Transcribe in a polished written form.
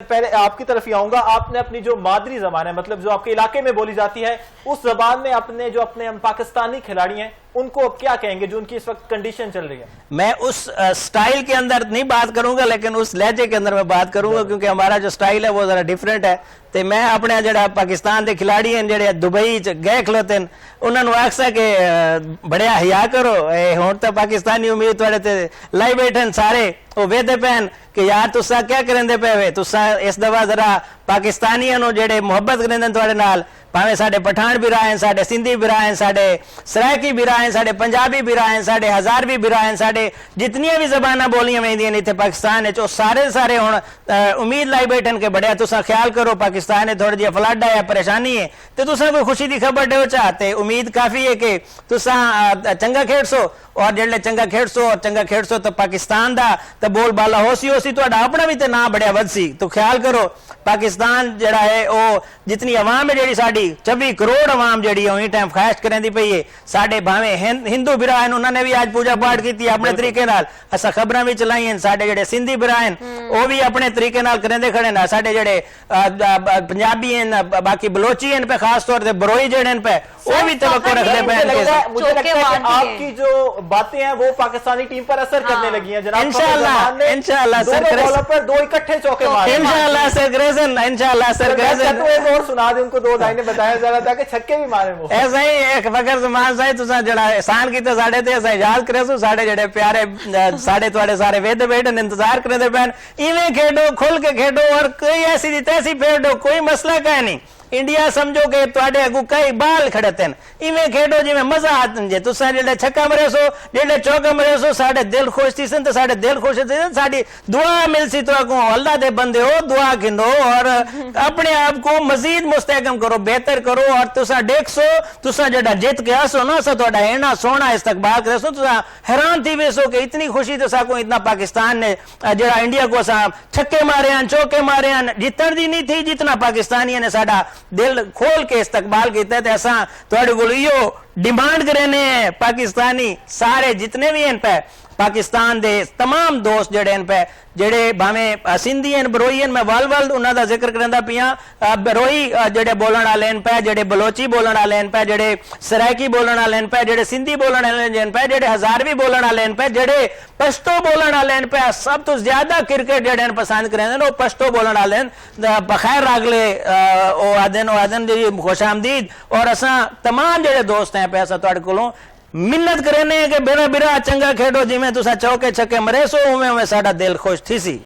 पहले आपकी तरफ ही आऊंगा। आपने अपनी जो मादरी जबान है, मतलब जो आपके इलाके में बोली जाती है, उस जबान में अपने जो अपने पाकिस्तानी खिलाड़ी हैं उनको अब क्या कहेंगे जो उनकी इस वक्त कंडीशन चल रही है? मैं उस स्टाइल के अंदर नहीं बात करूंगा, लेकिन उस लहजे के अंदर मैं बात करूंगा, क्योंकि हमारा जो स्टाइल है वो जरा डिफरेंट है। तो मैं अपने जरा पाकिस्तान के खिलाड़ी हैं जेडे दुबई च गए खलोते हैं, उन्होंने आखसा कि बड़े हया करो, हुण तो पाकिस्तानी उम्मीद थोड़े ते लाई बैठे सारे वो वेदे पैन कि यार तुसा क्या करेंदे पे वे, तुसा इस दफा जरा पाकिस्तानियों नो जेडे मुहब्बत करेंदे थोड़े नाल, भावे साडे पठान भी रहे हैं, साडे सिंधी भी रहे हैं, साडे सरायकी भी रहे हैं, साडे पंजाबी भी रहे हैं, साडे हजारवी भी रहे हैं, साडे जितनी भी जबाना बोलियां वेंदियां इत्थे पाकिस्तान है सारे सारे हुण उम्मीद लाई बैठन के बड़े तुसा ख्याल करो पाकिस्तान थोड़ी जी फ्लड है, परेशानी है, तो तुसा कोई खुशी की खबर दो चाहते, उम्मीद काफी है कि तुसा चंगा खेडसो, और जेडे चंगा खेडसो और चंगा खेडसो तो पाकिस्तान दा तो बोल बाला होसी होसी तो अपना भी तो ना बढ़िया वधसी। तो ख्याल करो पाकिस्तान जड़ा है वो जितनी अवाम है जी साड़ी 24 करोड़ अवाम जी उस टाइम ख्वाहिश करेंदी पई है, साडे भावे हिंदू बिरा हैं उन्होंने भी आज पूजा पाठ की अपने तरीके नाल, असा खबरां भी चलाई हैं, साडे जेडे सिंधी बिरा हैं वो भी अपने तरीके नाल करेंदे खड़े ना, साडे जेडे पंजाबी हैं बाकी बलोची हैं पे खास तौर पे बरोई जेडे पे वो भी तवक्को रखते पे। मुझे लगता है कि आपकी जो बातें हैं वो पाकिस्तानी टीम पर असर करने लगी हैं जनाब। इंशाल्लाह सर बॉलर पर 2 इकट्ठे चौके मारे, इंशाल्लाह सर ग्रेजन, इंशाल्लाह सर ग्रेजन एक और सुना दे उनको 2 लाइनें बताया जरा ताकि छक्के भी मारे वो। ऐसा ही एक फकर जमान साई तुसा जड़ा एहसान कीते साडे ते असा याद करेसो, साडे जड़े प्यारे साडे थोड़े सारे वेद बैठन इंतजार करदे पैन, इवें खेडो खुल के खेडो और कोई ऐसी दी तैसी फेडो, कोई मसला का नहीं। इंडिया समझो कि तुहाडे अगू कई बाल खड़े थे, इवें खेडो जिवें मजा आते जे, तुसा जेडे छक्का मरेसो जेडे चौका मरेसो साडे दिल खुश थी सन, साडे दिल खुश थी सन, साडी दुआ मिलसी तो अगू अल्लाह दे बंदे हो दुआ किंदो और अपने आप को मजीद मुस्तहकम करो, बेहतर करो, और तुसा देखसो तुसा जेडा जीत के आसो ना सा तुहाडा एना सोना इस्तकबाल करेसो, तुसा हैरान थी वेसो कि इतनी खुशी तुसा को इतना पाकिस्तान ने जेडा इंडिया को असा छक्के मारे हैं चौके मारे हैं, जीतण दी नहीं थी जितना पाकिस्तानियों ने साडा दिल खोल के इस्तकबाल किया। ऐसा थोड़े को डिमांड करेने पाकिस्तानी सारे जितने भी हैं पे पाकिस्तान दे तमाम दोस्त जड़े इन पे जेडे भावें सिंधी हैं बरोई हैं, मैं वल वल उन्हां दा जिक्र करदा पिया, बरोई जेडे बोलण वाले इन पे, जेडे बलोची बोलण वाले इन पे, जेडे सरायकी बोलण वाले इन पे, जेडे सिंधी बोलण वाले इन पे, जेडे हजारवी बोलण वाले इन पे, जेडे पश्तो बोलण वाले इन पे, सब तो ज्यादा क्रिकेट जेडे पसंद करेंदे वो पश्तो बोलण वाले बखैर रागले ओ आदन दी खुशामदीद, और असा तमाम जेडे दोस्त हैं पे असा तुहाडे कोलों मिन्नत करेने कि बेरा बिरा चंगा खेडो, जिमें तुसा चौके छक्के मरेसो उवें उवें साडा दिल खुश थी सी।